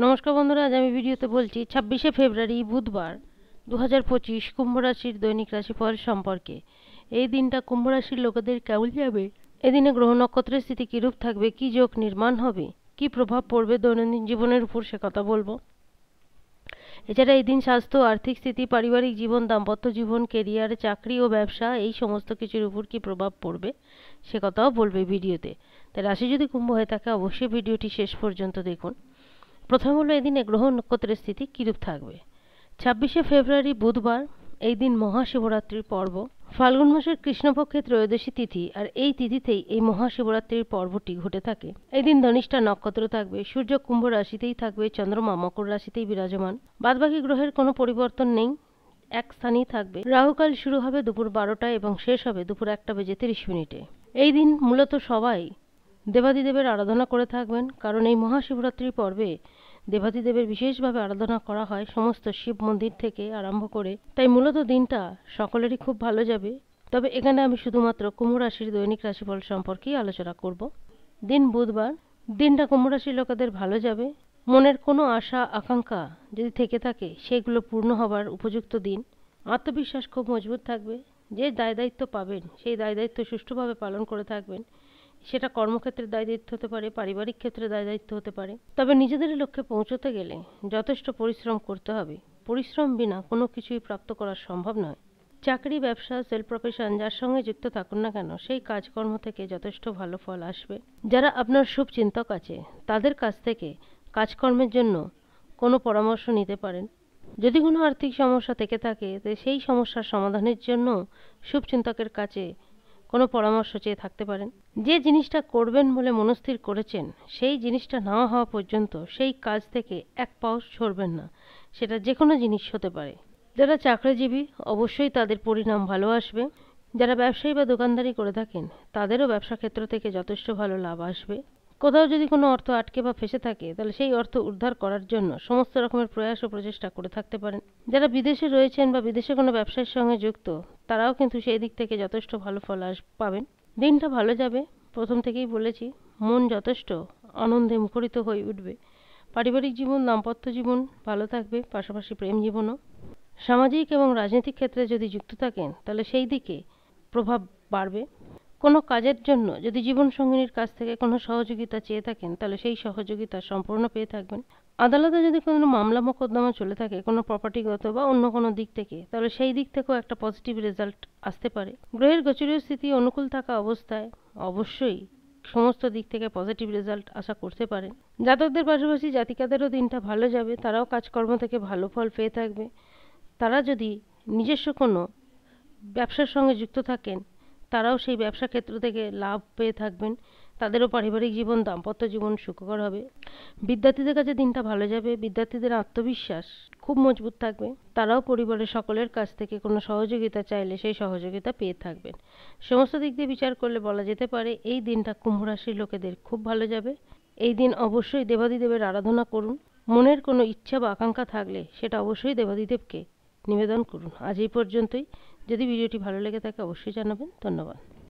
নমস্কার বন্ধুরা, আজ আমি ভিডিওতে বলছি 26শে ফেব্রুয়ারি বুধবার 2025 কুম্ভ রাশির দৈনিক রাশিফল সম্পর্কে। এই দিনটা কুম্ভ রাশির লোকেদের কেমন যাবে, এদিনে গ্রহ নক্ষত্রের স্থিতি কিরূপ থাকবে, কি যোগ নির্মাণ হবে, কি প্রভাব পড়বে দৈনন্দিন জীবনের উপর, সে কথা বলবো। এছাড়া এই দিন স্বাস্থ্য, আর্থিক স্থিতি, পারিবারিক জীবন, দাম্পত্য জীবন, কেরিয়ার, চাকরি ও ব্যবসা এই সমস্ত কিছুর উপর কি প্রভাব পড়বে সে কথাও বলবে ভিডিওতে। তাই রাশি যদি কুম্ভ হয়ে থাকে অবশ্যই ভিডিওটি শেষ পর্যন্ত দেখুন। প্রথম হলো এদিনে গ্রহ নক্ষত্রের স্থিতি কিরূপ থাকবে। 26শে ফেব্রুয়ারি বুধবার, এই দিন মহাশিবরাত্রির পর্ব। ফাল্গুন মাসের কৃষ্ণপক্ষের ত্রয়োদশী তিথি, আর এই তিথিতেই এই মহাশিবরাত্রির পর্বটি ঘটে থাকে। এই দিন ধনিষ্ঠা নক্ষত্র থাকবে, সূর্য কুম্ভ রাশিতেই থাকবে, চন্দ্রমা মকর রাশিতেই বিরাজমান। বাদবাকি গ্রহের কোনো পরিবর্তন নেই, এক স্থানেই থাকবে। রাহুকাল শুরু হবে দুপুর 12টায় এবং শেষ হবে দুপুর 1:30 এই দিন মূলত সবাই দেবাদিদেবের আরাধনা করে থাকবেন, কারণ এই মহাশিবরাত্রির পর্বে দেবাদিদেবের বিশেষভাবে আরাধনা করা হয় সমস্ত শিব মন্দির থেকে আরম্ভ করে। তাই মূলত দিনটা সকলেরই খুব ভালো যাবে। তবে এখানে আমি শুধুমাত্র কুম্ভ রাশির দৈনিক রাশিফল সম্পর্কেই আলোচনা করব। দিন বুধবার, দিনটা কুম্ভ রাশির লোকেদের ভালো যাবে। মনের কোনো আশা আকাঙ্ক্ষা যদি থেকে থাকে সেগুলো পূর্ণ হবার উপযুক্ত দিন। আত্মবিশ্বাস খুব মজবুত থাকবে। যে দায় দায়িত্ব পাবেন সেই দায় দায়িত্ব সুষ্ঠুভাবে পালন করে থাকবেন। সেটা কর্মক্ষেত্রের দায় দায়িত্ব হতে পারে, পারিবারিক ক্ষেত্রে দায় দায়িত্ব হতে পারে। তবে নিজেদের লক্ষ্যে পৌঁছতে গেলে যথেষ্ট পরিশ্রম করতে হবে। পরিশ্রম বিনা কোনো কিছুই প্রাপ্ত করা সম্ভব নয়। চাকরি, ব্যবসা, সেলফ প্রফেশন যার সঙ্গে যুক্ত থাকুন না কেন সেই কাজকর্ম থেকে যথেষ্ট ভালো ফল আসবে। যারা আপনার শুভ চিন্তক আছে তাদের কাছ থেকে কাজকর্মের জন্য কোনো পরামর্শ নিতে পারেন। যদি কোনো আর্থিক সমস্যা থেকে থাকে তো সেই সমস্যার সমাধানের জন্য শুভচিন্তকের কাছে কোনো পরামর্শ চেয়ে থাকতে পারেন। যে জিনিসটা করবেন বলে মনস্থির করেছেন সেই জিনিসটা না হওয়া পর্যন্ত সেই কাজ থেকে এক পাও সরবেন না। সেটা যে কোনো জিনিস হতে পারে। যারা চাকরিজীবী অবশ্যই তাদের পরিণাম ভালো আসবে। যারা ব্যবসায়ী বা দোকানদারি করে থাকেন তাদেরও ব্যবসা ক্ষেত্র থেকে যথেষ্ট ভালো লাভ আসবে। কোথাও যদি কোনো অর্থ আটকে বা ফেসে থাকে তাহলে সেই অর্থ উদ্ধার করার জন্য সমস্ত রকমের প্রয়াস ও প্রচেষ্টা করে থাকতে পারেন। যারা বিদেশে রয়েছেন বা বিদেশে কোনো ব্যবসার সঙ্গে যুক্ত তারাও কিন্তু সেই দিক থেকে যথেষ্ট ভালো ফল পাবেন। দিনটা ভালো যাবে, প্রথম থেকেই বলেছি। মন যথেষ্ট আনন্দে মুখরিত হয়ে উঠবে। পারিবারিক জীবন, দাম্পত্য জীবন ভালো থাকবে, পাশাপাশি প্রেম জীবনও। সামাজিক এবং রাজনৈতিক ক্ষেত্রে যদি যুক্ত থাকেন তাহলে সেই দিকে প্রভাব বাড়বে। কোনো কাজের জন্য যদি জীবনসঙ্গিনীর কাছ থেকে কোনো সহযোগিতা চেয়ে থাকেন তাহলে সেই সহযোগিতা সম্পূর্ণ পেয়ে থাকবেন। আদালতে যদি কোনো মামলা মোকদ্দমা চলে থাকে কোনো প্রপার্টিগত বা অন্য কোনো দিক থেকে তাহলে সেই দিক থেকেও একটা পজিটিভ রেজাল্ট আসতে পারে। গ্রহের গোচরীয় স্থিতি অনুকূল থাকা অবস্থায় অবশ্যই সমস্ত দিক থেকে পজিটিভ রেজাল্ট আশা করতে পারেন। জাতকদের পাশাপাশি জাতিকাদেরও দিনটা ভালো যাবে, তারাও কাজকর্ম থেকে ভালো ফল পেয়ে থাকবে। তারা যদি নিজস্ব কোনো ব্যবসার সঙ্গে যুক্ত থাকেন তারাও সেই ব্যবসা ক্ষেত্র থেকে লাভ পেয়ে থাকবেন। তাদেরও পারিবারিক জীবন, দাম্পত্য জীবন সুখকর হবে। বিদ্যার্থীদের কাছে দিনটা ভালো যাবে। বিদ্যার্থীদের আত্মবিশ্বাস খুব মজবুত থাকবে। তারাও পরিবারের সকলের কাছ থেকে কোনো সহযোগিতা চাইলে সেই সহযোগিতা পেয়ে থাকবেন। সমস্ত দিক দিয়ে বিচার করলে বলা যেতে পারে এই দিনটা কুম্ভ রাশির লোকেদের খুব ভালো যাবে। এই দিন অবশ্যই দেবাদিদেবের আরাধনা করুন। মনের কোনো ইচ্ছা বা আকাঙ্ক্ষা থাকলে সেটা অবশ্যই দেবাদিদেবকে নিবেদন করুন। আজ এই পর্যন্তই। যদি ভিডিওটি ভালো লেগে থাকে অবশ্যই জানাবেন। ধন্যবাদ।